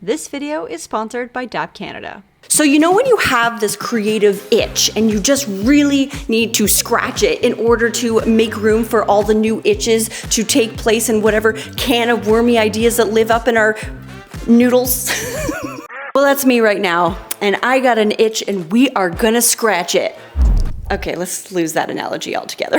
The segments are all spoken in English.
This video is sponsored by DAP Canada. So you know when you have this creative itch and you just really need to scratch it in order to make room for all the new itches to take place in whatever can of wormy ideas that live up in our noodles? Well, that's me right now, and I got an itch and we are gonna scratch it. Okay, let's lose that analogy altogether.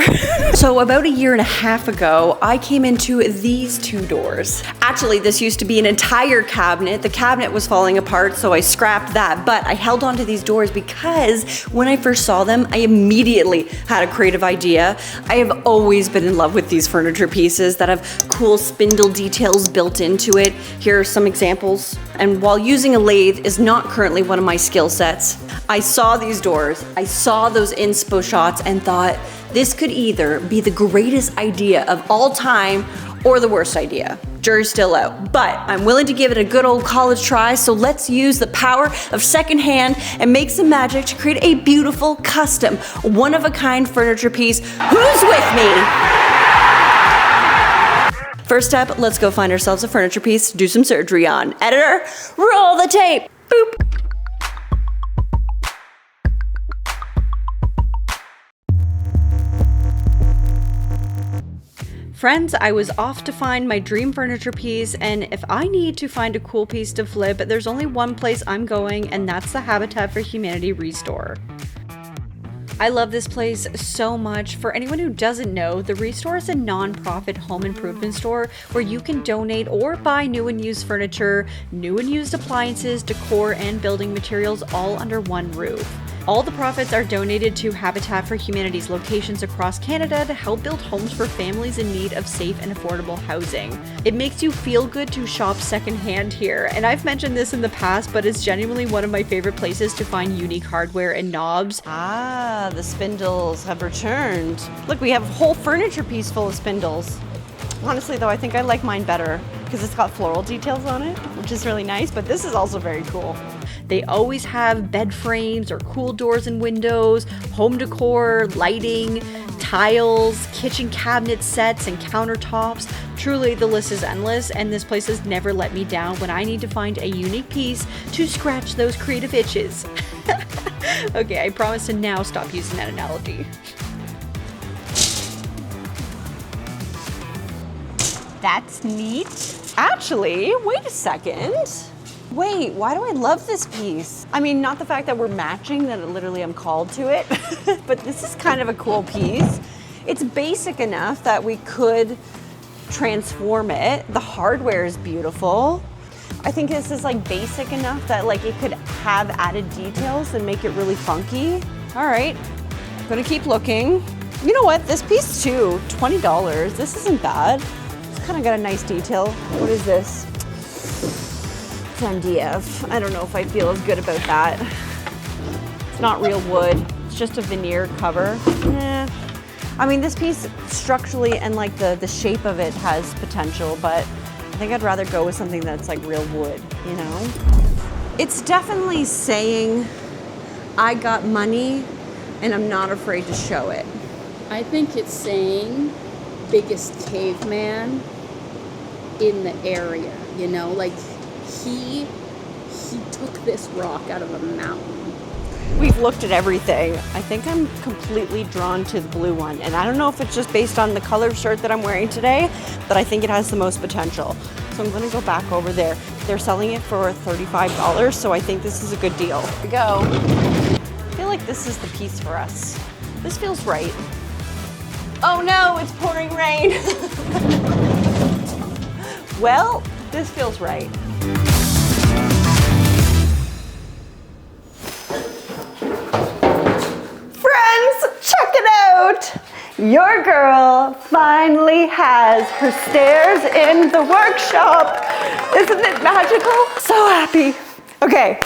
So about a year and a half ago, I came into these two doors. Actually, this used to be an entire cabinet. The cabinet was falling apart, so I scrapped that, but I held on to these doors because when I first saw them, I immediately had a creative idea. I have always been in love with these furniture pieces that have cool spindle details built into it. Here are some examples. And while using a lathe is not currently one of my skill sets, I saw these doors, I saw those inspo shots and thought this could either be the greatest idea of all time or the worst idea. Jury's still out, but I'm willing to give it a good old college try, so let's use the power of secondhand and make some magic to create a beautiful, custom, one-of-a-kind furniture piece. Who's with me? First step, let's go find ourselves a furniture piece to do some surgery on. Editor, roll the tape. Boop. Friends, I was off to find my dream furniture piece, and if I need to find a cool piece to flip, there's only one place I'm going, and that's the Habitat for Humanity Retore. I love this place so much. For anyone who doesn't know, the Retore is a non-profit home improvement store where you can donate or buy new and used furniture, new and used appliances, decor, and building materials all under one roof. All the profits are donated to Habitat for Humanity's locations across Canada to help build homes for families in need of safe and affordable housing. It makes you feel good to shop secondhand here, and I've mentioned this in the past, but it's genuinely one of my favorite places to find unique hardware and knobs. Ah, the spindles have returned. Look, we have a whole furniture piece full of spindles. Honestly though, I think I like mine better because it's got floral details on it, which is really nice, but this is also very cool. They always have bed frames or cool doors and windows, home decor, lighting, tiles, kitchen cabinet sets, and countertops. Truly, the list is endless, and this place has never let me down when I need to find a unique piece to scratch those creative itches. Okay, I promise to now stop using that analogy. That's neat. Actually, wait a second. Wait, why do I love this piece? I mean, not the fact that we're matching, that literally I'm called to it, but this is kind of a cool piece. It's basic enough that we could transform it. The hardware is beautiful. I think this is like basic enough that like it could have added details and make it really funky. All right, gonna keep looking. You know what, this piece too, $20. This isn't bad. It's kind of got a nice detail. What is this? MDF. I don't know if I feel as good about that. It's not real wood. It's just a veneer cover. I mean, this piece structurally and like the shape of it has potential, but I think I'd rather go with something that's like real wood, you know? It's definitely saying, I got money and I'm not afraid to show it. I think it's saying biggest caveman in the area, you know, like he took this rock out of a mountain. We've looked at everything. I think I'm completely drawn to the blue one, and I don't know if it's just based on the color shirt that I'm wearing today, but I think it has the most potential. So I'm gonna go back over there. They're selling it for $35, so I think this is a good deal. Here we go. I feel like this is the piece for us. This feels right. Oh no, it's pouring rain. Well, this feels right. Friends, check it out! Your girl finally has her stairs in the workshop. Isn't it magical? So happy. Okay,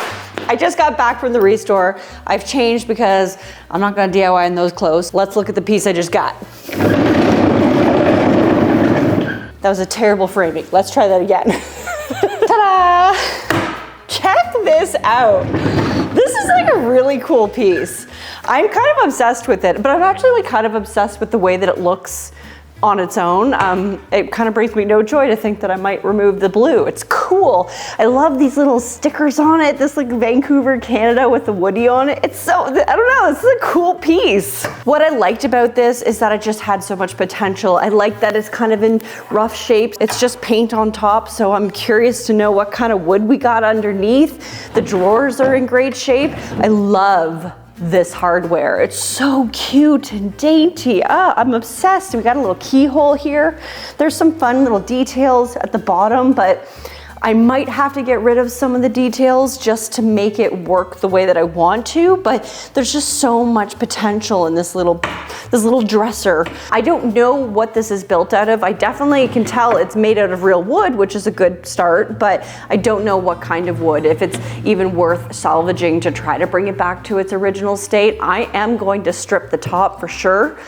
I just got back from the Retore. I've changed because I'm not gonna DIY in those clothes. Let's look at the piece I just got. That was a terrible framing. Let's try that again. Ta-da! Check this out. This is like a really cool piece. I'm kind of obsessed with it, but I'm actually like kind of obsessed with the way that it looks on its own. It kind of brings me no joy to think that I might remove the blue. It's cool. I love these little stickers on it. This like Vancouver, Canada with the Woody on it. It's so, I don't know, this is a cool piece. What I liked about this is that it just had so much potential. I like that it's kind of in rough shapes. It's just paint on top, so I'm curious to know what kind of wood we got underneath. The drawers are in great shape. I love this hardware. It's so cute and dainty. I'm obsessed. We got a little keyhole here. There's some fun little details at the bottom, but I might have to get rid of some of the details just to make it work the way that I want to, but there's just so much potential in this little dresser. I don't know what this is built out of. I definitely can tell it's made out of real wood, which is a good start, but I don't know what kind of wood, if it's even worth salvaging to try to bring it back to its original state. I am going to strip the top for sure,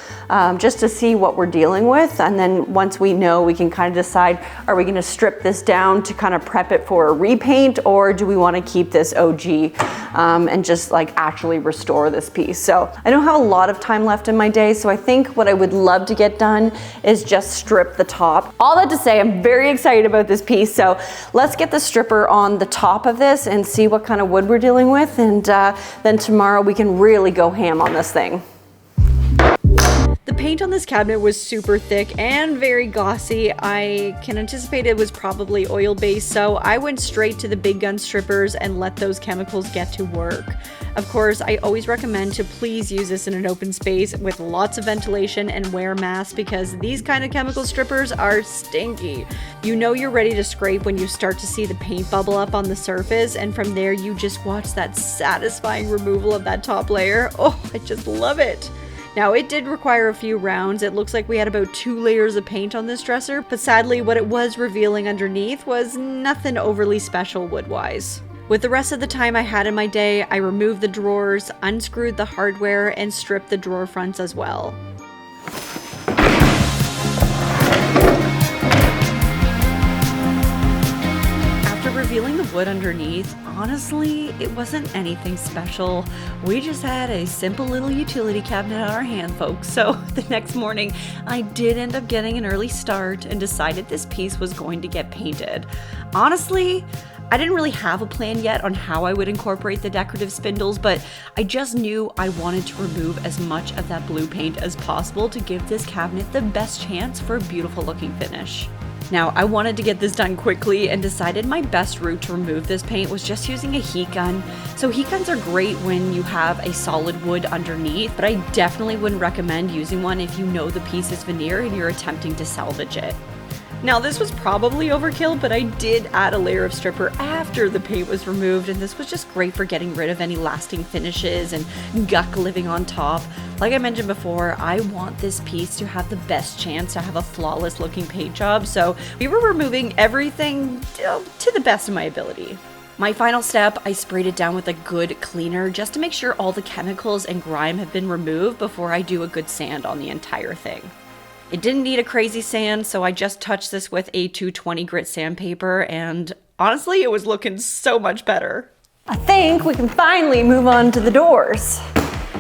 just to see what we're dealing with. And then once we know, we can kind of decide, are we gonna strip this down to kind of prep it for a repaint, or do we wanna keep this OG and just like actually restore this piece? So I don't have a lot of time left in my day, so I think what I would love to get done is just strip the top. All that to say, I'm very excited about this piece, so let's get the stripper on the top of this and see what kind of wood we're dealing with, and then tomorrow we can really go ham on this thing. The paint on this cabinet was super thick and very glossy. I can anticipate it was probably oil-based, so I went straight to the big gun strippers and let those chemicals get to work. Of course, I always recommend to please use this in an open space with lots of ventilation and wear a mask, because these kind of chemical strippers are stinky. You know you're ready to scrape when you start to see the paint bubble up on the surface, and from there you just watch that satisfying removal of that top layer. Oh, I just love it. Now, it did require a few rounds. It looks like we had about 2 layers of paint on this dresser, but sadly what it was revealing underneath was nothing overly special wood-wise. With the rest of the time I had in my day, I removed the drawers, unscrewed the hardware, and stripped the drawer fronts as well. Revealing the wood underneath, honestly, it wasn't anything special. We just had a simple little utility cabinet on our hand, folks. So the next morning, I did end up getting an early start and decided this piece was going to get painted. Honestly, I didn't really have a plan yet on how I would incorporate the decorative spindles, but I just knew I wanted to remove as much of that blue paint as possible to give this cabinet the best chance for a beautiful looking finish. Now, I wanted to get this done quickly and decided my best route to remove this paint was just using a heat gun. So heat guns are great when you have a solid wood underneath, but I definitely wouldn't recommend using one if you know the piece is veneer and you're attempting to salvage it. Now, this was probably overkill, but I did add a layer of stripper after the paint was removed, and this was just great for getting rid of any lasting finishes and guck living on top. Like I mentioned before, I want this piece to have the best chance to have a flawless looking paint job, so we were removing everything to the best of my ability. My final step, I sprayed it down with a good cleaner just to make sure all the chemicals and grime have been removed before I do a good sand on the entire thing. It didn't need a crazy sand, so I just touched this with a 220 grit sandpaper, and honestly, it was looking so much better. I think we can finally move on to the doors.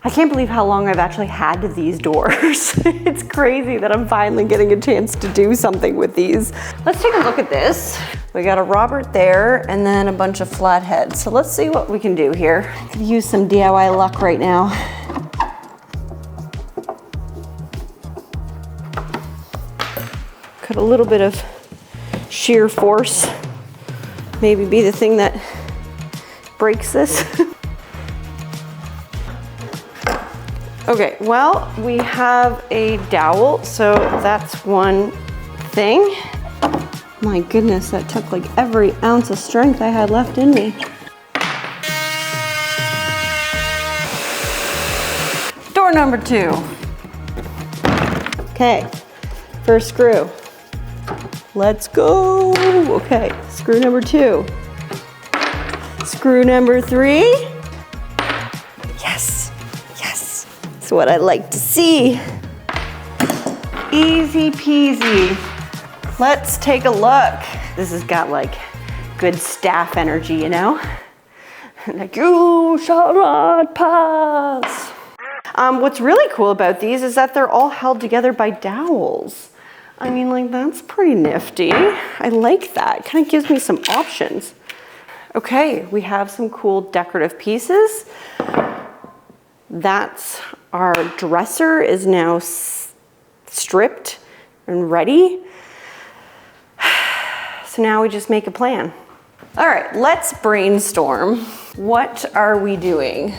I can't believe how long I've actually had these doors. It's crazy that I'm finally getting a chance to do something with these. Let's take a look at this. We got a Robert there and then a bunch of flatheads. So let's see what we can do here. I could use some DIY luck right now. Could a little bit of sheer force maybe be the thing that breaks this. Okay, well, we have a dowel, so that's one thing. My goodness, that took like every ounce of strength I had left in me. Door number 2. Okay, first screw. Let's go. Okay, screw number 2. Screw number 3. Yes, yes. That's what I like to see. Easy peasy. Let's take a look. This has got like good staff energy, you know? Like, you shall not pass. What's really cool about these is that they're all held together by dowels. I mean, like, that's pretty nifty. I like that. Kind of gives me some options. Okay, we have some cool decorative pieces. That's our dresser is now stripped and ready. So now we just make a plan. All right, let's brainstorm. What are we doing?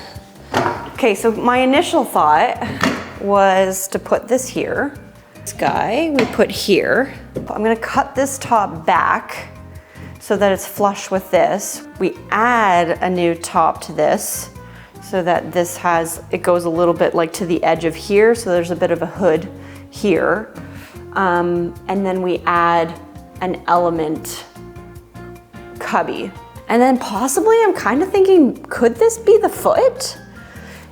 Okay, so my initial thought was to put this here. This guy we put here. I'm gonna cut this top back so that it's flush with this. We add a new top to this so that this it goes a little bit like to the edge of here, so there's a bit of a hood here. And then we add an element cubby. And then possibly I'm kind of thinking, could this be the foot?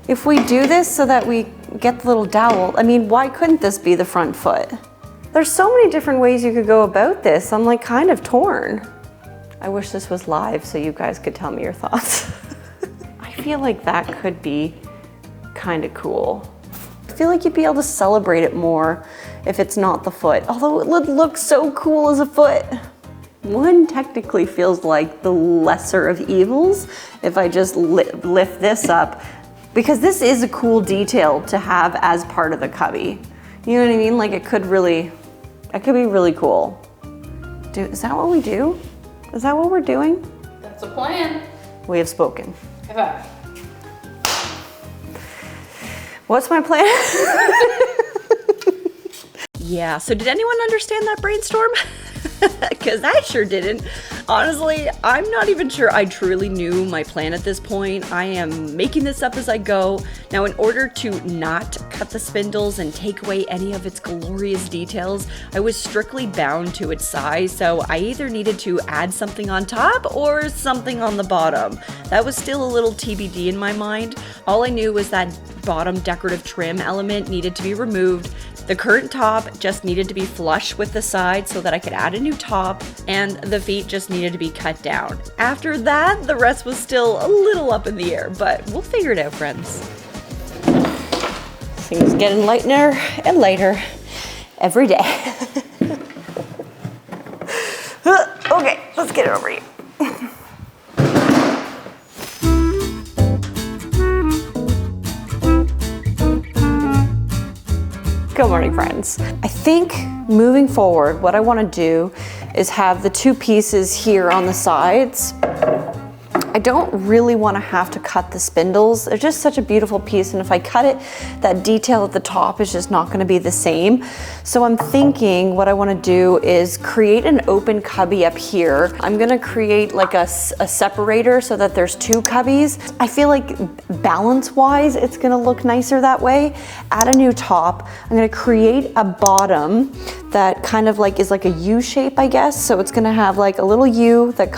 If we do this so that we get the little dowel, I mean, why couldn't this be the front foot? There's so many different ways you could go about this. I'm like kind of torn. I wish this was live so you guys could tell me your thoughts. I feel like that could be kind of cool. I feel like you'd be able to celebrate it more if it's not the foot, although it would look so cool as a foot. One technically feels like the lesser of evils if I just lift this up, because this is a cool detail to have as part of the cubby. You know what I mean? Like it could be really cool. Is that what we do? Is that what we're doing? That's a plan. We have spoken. High five. What's my plan? Yeah, so did anyone understand that brainstorm? Because I sure didn't. Honestly, I'm not even sure I truly knew my plan at this point. I am making this up as I go. Now, in order to not cut the spindles and take away any of its glorious details, I was strictly bound to its size, so I either needed to add something on top or something on the bottom. That was still a little TBD in my mind. All I knew was that bottom decorative trim element needed to be removed. The current top just needed to be flush with the side so that I could add a new top, and the feet just needed to be cut down. After that, the rest was still a little up in the air, but we'll figure it out, friends. Things getting lighter and lighter every day. Okay, let's get it over here. Good morning, friends. I think moving forward, what I want to do is have the two pieces here on the sides. I don't really want to have to cut the spindles. They're just such a beautiful piece, and if I cut it, that detail at the top is just not going to be the same. So I'm thinking what I want to do is create an open cubby up here. I'm going to create like a separator so that there's two cubbies. I feel like balance-wise, it's going to look nicer that way. Add a new top. I'm going to create a bottom that kind of like is like a U shape, I guess. So it's going to have like a little U that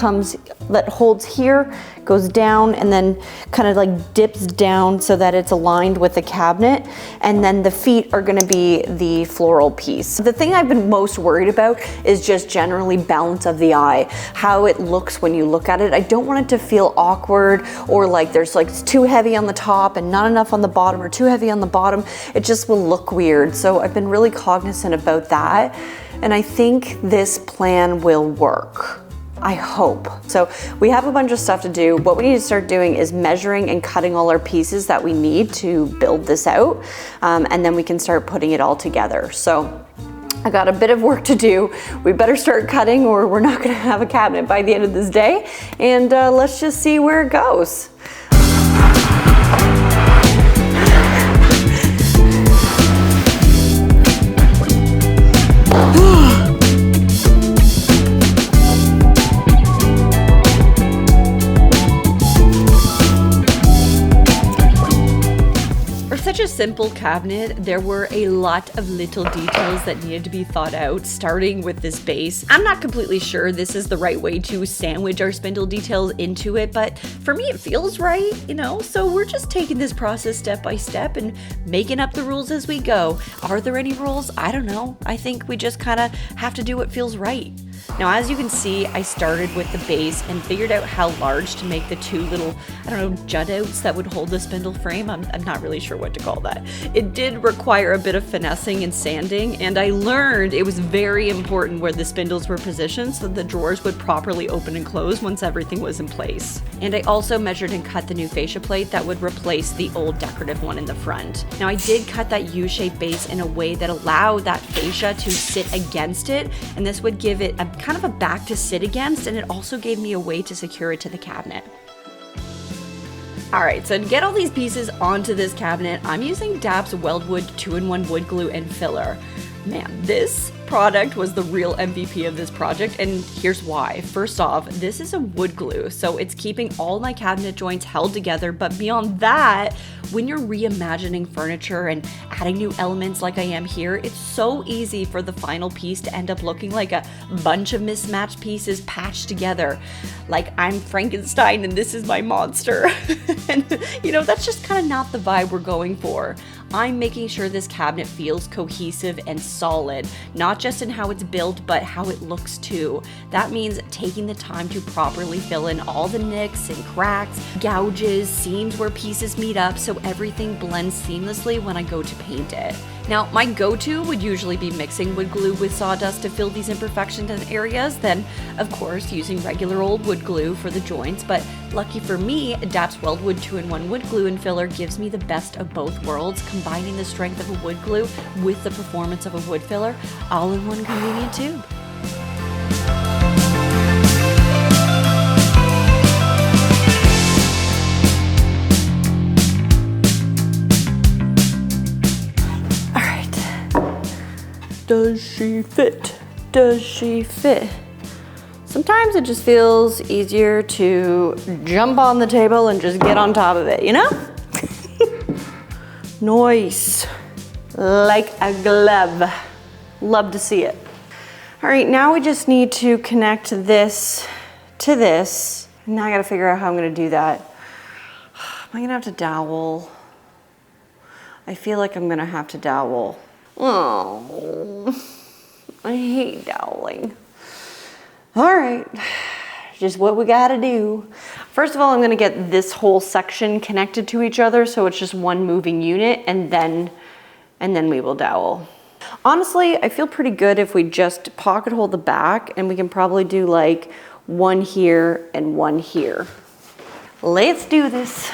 holds here, goes down, and then kind of like dips down so that it's aligned with the cabinet. And then the feet are gonna be the floral piece. The thing I've been most worried about is just generally balance of the eye, how it looks when you look at it. I don't want it to feel awkward or like there's like it's too heavy on the top and not enough on the bottom, or too heavy on the bottom. It just will look weird. So I've been really cognizant about that. And I think this plan will work. I hope. So we have a bunch of stuff to do. What we need to start doing is measuring and cutting all our pieces that we need to build this out. And then we can start putting it all together. So I got a bit of work to do. We better start cutting or we're not gonna have a cabinet by the end of this day. And let's just see where it goes. Such a simple cabinet, there were a lot of little details that needed to be thought out, starting with this base. I'm not completely sure this is the right way to sandwich our spindle details into it, but for me it feels right, you know? So we're just taking this process step by step and making up the rules as we go. Are there any rules? I don't know. I think we just kind of have to do what feels right. Now, as you can see, I started with the base and figured out how large to make the two little, I don't know, jut outs that would hold the spindle frame. I'm not really sure what to call that. It did require a bit of finessing and sanding, and I learned it was very important where the spindles were positioned so the drawers would properly open and close once everything was in place. And I also measured and cut the new fascia plate that would replace the old decorative one in the front. Now, I did cut that U-shaped base in a way that allowed that fascia to sit against it, and this would give it a kind of a back to sit against, and it also gave me a way to secure it to the cabinet. Alright, so to get all these pieces onto this cabinet, I'm using DAP's Weldwood 2-in-1 wood glue and filler. Man, this product was the real MVP of this project, and here's why. First off, this is a wood glue, so it's keeping all my cabinet joints held together, but beyond that, when you're reimagining furniture and adding new elements like I am here, it's so easy for the final piece to end up looking like a bunch of mismatched pieces patched together. Like I'm Frankenstein and this is my monster. And you know, that's just kind of not the vibe we're going for. I'm making sure this cabinet feels cohesive and solid, not just in how it's built, but how it looks too. That means taking the time to properly fill in all the nicks and cracks, gouges, seams where pieces meet up so everything blends seamlessly when I go to paint it. Now, my go-to would usually be mixing wood glue with sawdust to fill these imperfections and areas, then of course using regular old wood glue for the joints, but lucky for me, DAP's Weldwood 2-in-1 wood glue and filler gives me the best of both worlds, combining the strength of a wood glue with the performance of a wood filler, all in one convenient tube. Does she fit? Does she fit? Sometimes it just feels easier to jump on the table and just get on top of it, you know? Nice. Like a glove. Love to see it. All right, now we just need to connect this to this. Now I gotta figure out how I'm gonna do that. Am I gonna have to dowel? I feel like I'm gonna have to dowel. Oh, I hate doweling. All right, just what we gotta do. First of all, I'm gonna get this whole section connected to each other so it's just one moving unit, and then we will dowel. Honestly, I feel pretty good if we just pocket hole the back, and we can probably do like one here and one here. Let's do this.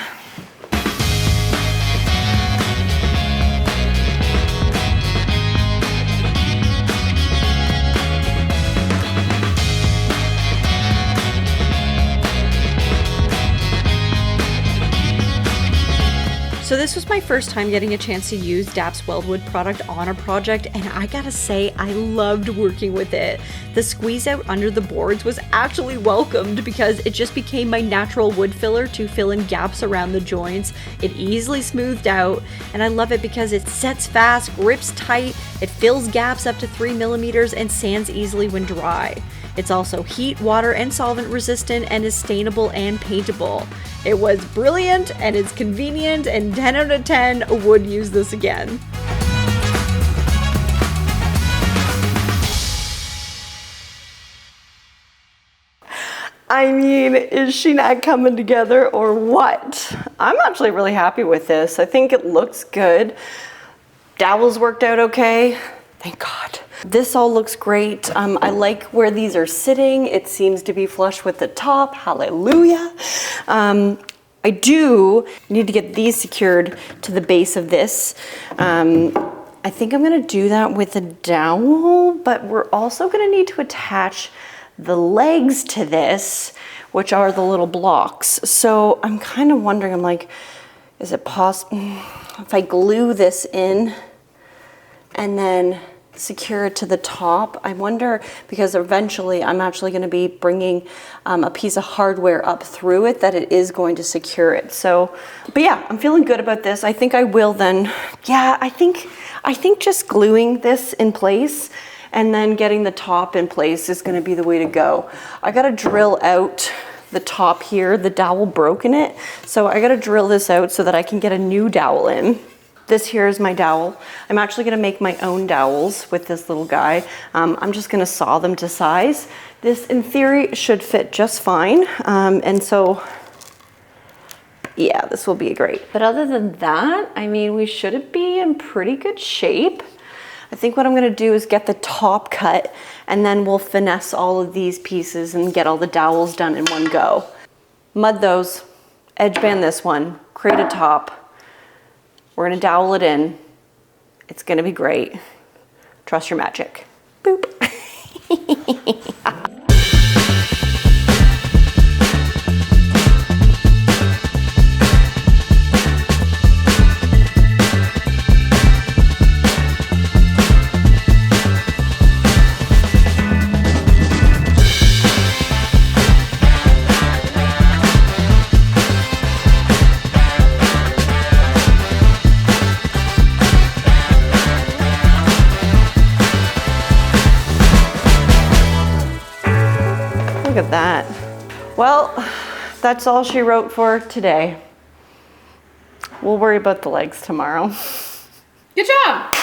So this was my first time getting a chance to use DAP's Weldwood product on a project, and I gotta say, I loved working with it. The squeeze out under the boards was actually welcomed because it just became my natural wood filler to fill in gaps around the joints. It easily smoothed out, and I love it because it sets fast, grips tight, it fills gaps up to 3 millimeters, and sands easily when dry. It's also heat, water, and solvent resistant and is stainable and paintable. It was brilliant and it's convenient, and 10 out of 10 would use this again. I mean, is she not coming together or what? I'm actually really happy with this. I think it looks good. Dowels worked out okay. Thank God. This all looks great. I like where these are sitting. It seems to be flush with the top. Hallelujah. I do need to get these secured to the base of this. I think I'm gonna do that with a dowel, but we're also gonna need to attach the legs to this, which are the little blocks. So I'm kind of wondering, I'm like, is it possible if I glue this in and then secure it to the top? I wonder, because eventually I'm actually going to be bringing a piece of hardware up through it, that it is going to secure it. So, but yeah, I'm feeling good about this. I think I will then, yeah, I think just gluing this in place and then getting the top in place is going to be the way to go. I got to drill out the top here. The dowel broke in it, so I got to drill this out so that I can get a new dowel in. This here is my dowel. I'm actually gonna make my own dowels with this little guy. I'm just gonna saw them to size. This, in theory, should fit just fine. And so, yeah, this will be great. But other than that, I mean, we should be in pretty good shape. I think what I'm gonna do is get the top cut, and then we'll finesse all of these pieces and get all the dowels done in one go. Mud those, edge band this one, create a top. We're gonna dowel it in. It's gonna be great. Trust your magic. Boop. Look at that. Well, that's all she wrote for today. We'll worry about the legs tomorrow. Good job.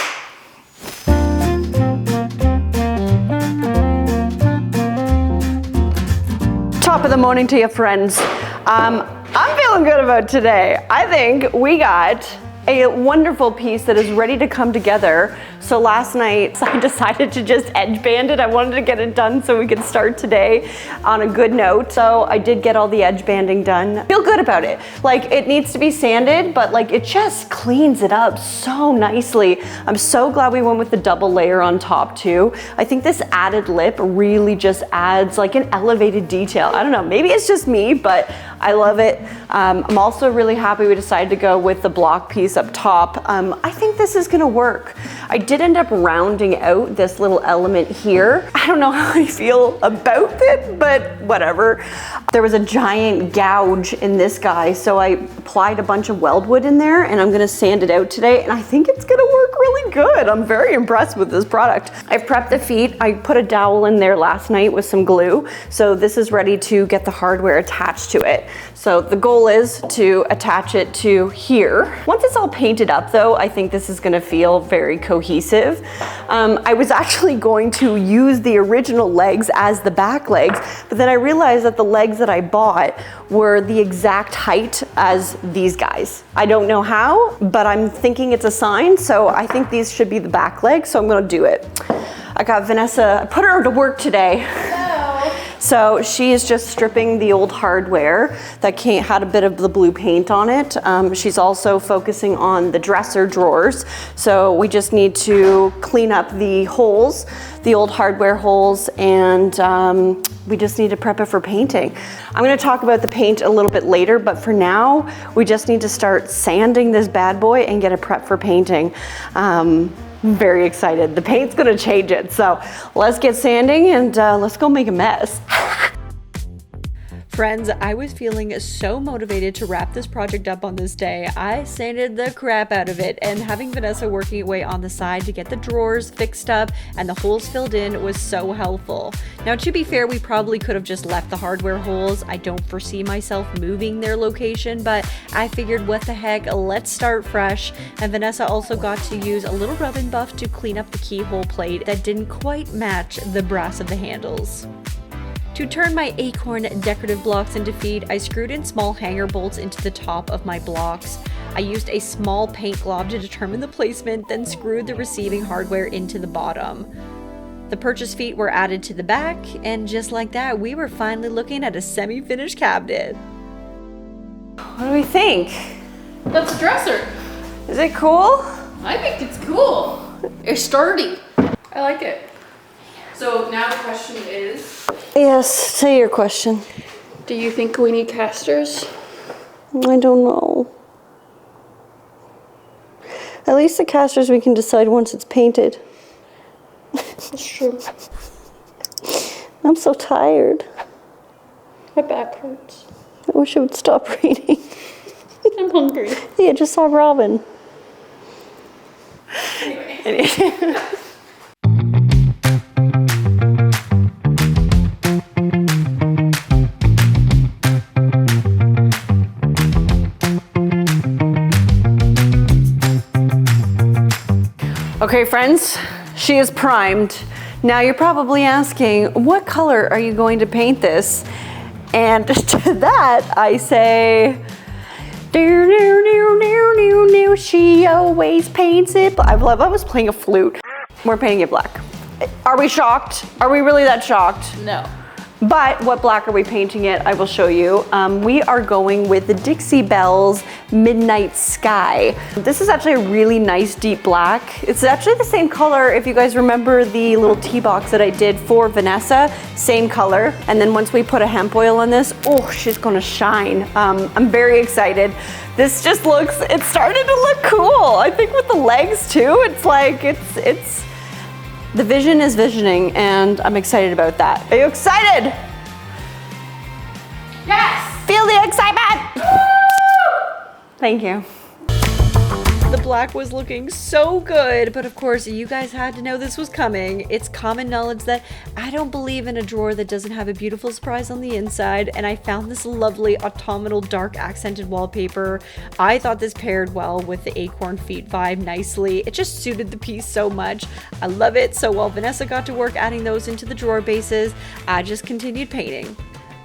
Top of the morning to you, friends. I'm feeling good about today. I think we got a wonderful piece that is ready to come together. So last night I decided to just edge band it. I wanted to get it done so we could start today on a good note. So I did get all the edge banding done. Feel good about it. Like, it needs to be sanded, but like it just cleans it up so nicely. I'm so glad we went with the double layer on top too. I think this added lip really just adds like an elevated detail. I don't know, maybe it's just me, but I love it. I'm also really happy we decided to go with the block piece up top. I think this is gonna work. I did end up rounding out this little element here. I don't know how I feel about it, but whatever. There was a giant gouge in this guy, so I applied a bunch of weldwood in there, and I'm gonna sand it out today, and I think it's gonna work really good. I'm very impressed with this product. I've prepped the feet. I put a dowel in there last night with some glue, so this is ready to get the hardware attached to it. So the goal is to attach it to here. Once it's all painted up though, I think this is gonna feel very cohesive. I was actually going to use the original legs as the back legs, but then I realized that the legs that I bought were the exact height as these guys. I don't know how, but I'm thinking it's a sign, so I think these should be the back legs, so I'm gonna do it. I got Vanessa, I put her to work today. So she is just stripping the old hardware that had a bit of the blue paint on it. She's also focusing on the dresser drawers. So we just need to clean up the holes, the old hardware holes, and we just need to prep it for painting. I'm gonna talk about the paint a little bit later, but for now, we just need to start sanding this bad boy and get it prepped for painting. I'm very excited. The paint's gonna change it. So let's get sanding and let's go make a mess. Friends, I was feeling so motivated to wrap this project up on this day. I sanded the crap out of it, and having Vanessa working away on the side to get the drawers fixed up and the holes filled in was so helpful. Now, to be fair, we probably could have just left the hardware holes. I don't foresee myself moving their location, but I figured what the heck, let's start fresh. And Vanessa also got to use a little rub and buff to clean up the keyhole plate that didn't quite match the brass of the handles. To turn my acorn decorative blocks into feet, I screwed in small hanger bolts into the top of my blocks. I used a small paint glob to determine the placement, then screwed the receiving hardware into the bottom. The purchase feet were added to the back, and just like that, we were finally looking at a semi-finished cabinet. What do we think? That's a dresser. Is it cool? I think it's cool. It's sturdy. I like it. So now the question is, Yes, say your question. do you think we need casters? I don't know. At least the casters we can decide once it's painted. That's true. I'm so tired. My back hurts. I wish it would stop raining. I'm hungry. Yeah, just saw Robin. Anyway. Okay, friends, she is primed. Now you're probably asking, what color are you going to paint this? And to that, I say, she always paints it. I was playing a flute. We're painting it black. Are we shocked? Are we really that shocked? No. But what black are we painting it? I will show you. We are going with the Dixie Belle's Midnight Sky. This is actually a really nice deep black. It's actually the same color, if you guys remember the little tea box that I did for Vanessa, same color. And then once we put a hemp oil on this, oh, she's gonna shine. I'm very excited. This just looks, it's starting to look cool. I think with the legs too, it's like, it's, the vision is visioning, and I'm excited about that. Are you excited? Yes! Feel the excitement! Woo! Thank you. The black was looking so good, but of course you guys had to know this was coming. It's common knowledge that I don't believe in a drawer that doesn't have a beautiful surprise on the inside, and I found this lovely autumnal dark accented wallpaper. I thought this paired well with the acorn feet vibe nicely. It just suited the piece so much. I love it. So while Vanessa got to work adding those into the drawer bases, I just continued painting.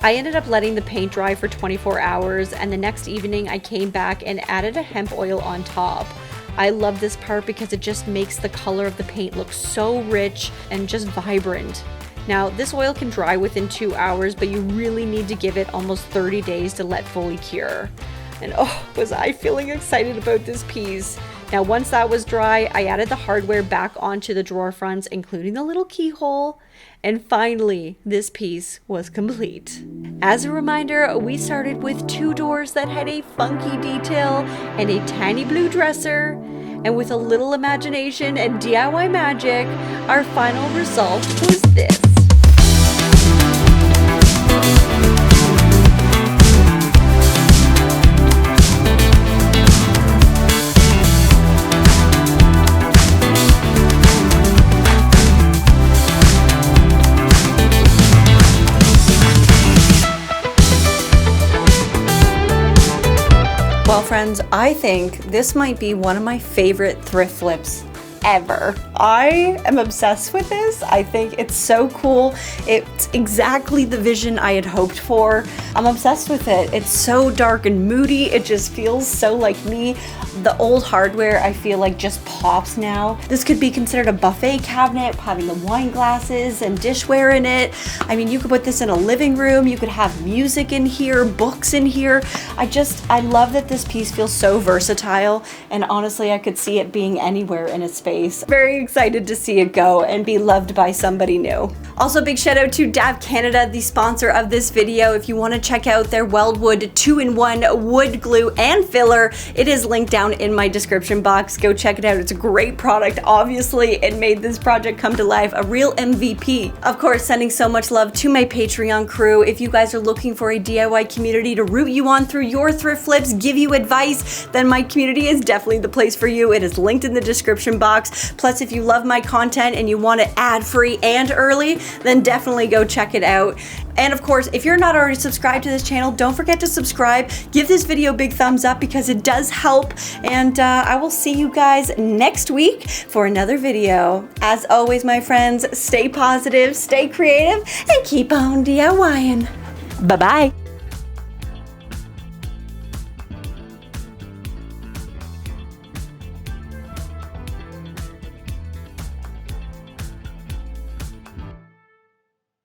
I ended up letting the paint dry for 24 hours, and the next evening I came back and added a hemp oil on top. I love this part because it just makes the color of the paint look so rich and just vibrant. Now, this oil can dry within 2 hours, but you really need to give it almost 30 days to let fully cure. And oh, was I feeling excited about this piece. Now, once that was dry, I added the hardware back onto the drawer fronts, including the little keyhole. And finally, this piece was complete. As a reminder, we started with 2 doors that had a funky detail and a tiny blue dresser. And with a little imagination and DIY magic, our final result was this. Well, friends, I think this might be one of my favorite thrift flips ever. I am obsessed with this. I think it's so cool. It's exactly the vision I had hoped for. I'm obsessed with it. It's so dark and moody. It just feels so like me. The old hardware, I feel like, just pops now. This could be considered a buffet cabinet, having the wine glasses and dishware in it. I mean, you could put this in a living room. You could have music in here, books in here. I love that this piece feels so versatile, and honestly, I could see it being anywhere in a space. Very excited to see it go and be loved by somebody new. Also, big shout out to DAV Canada, the sponsor of this video. If you want to check out their Weldwood 2-in-1 wood glue and filler, it is linked down in my description box. Go check it out. It's a great product. Obviously, it made this project come to life. A real MVP. Of course, sending so much love to my Patreon crew. If you guys are looking for a DIY community to root you on through your thrift flips, give you advice, then my community is definitely the place for you. It is linked in the description box. Plus, if you love my content and you want it ad-free and early, then definitely go check it out. And of course, if you're not already subscribed to this channel, don't forget to subscribe. Give this video a big thumbs up because it does help. And I will see you guys next week for another video. As always, my friends, stay positive, stay creative, and keep on DIYing. Bye-bye.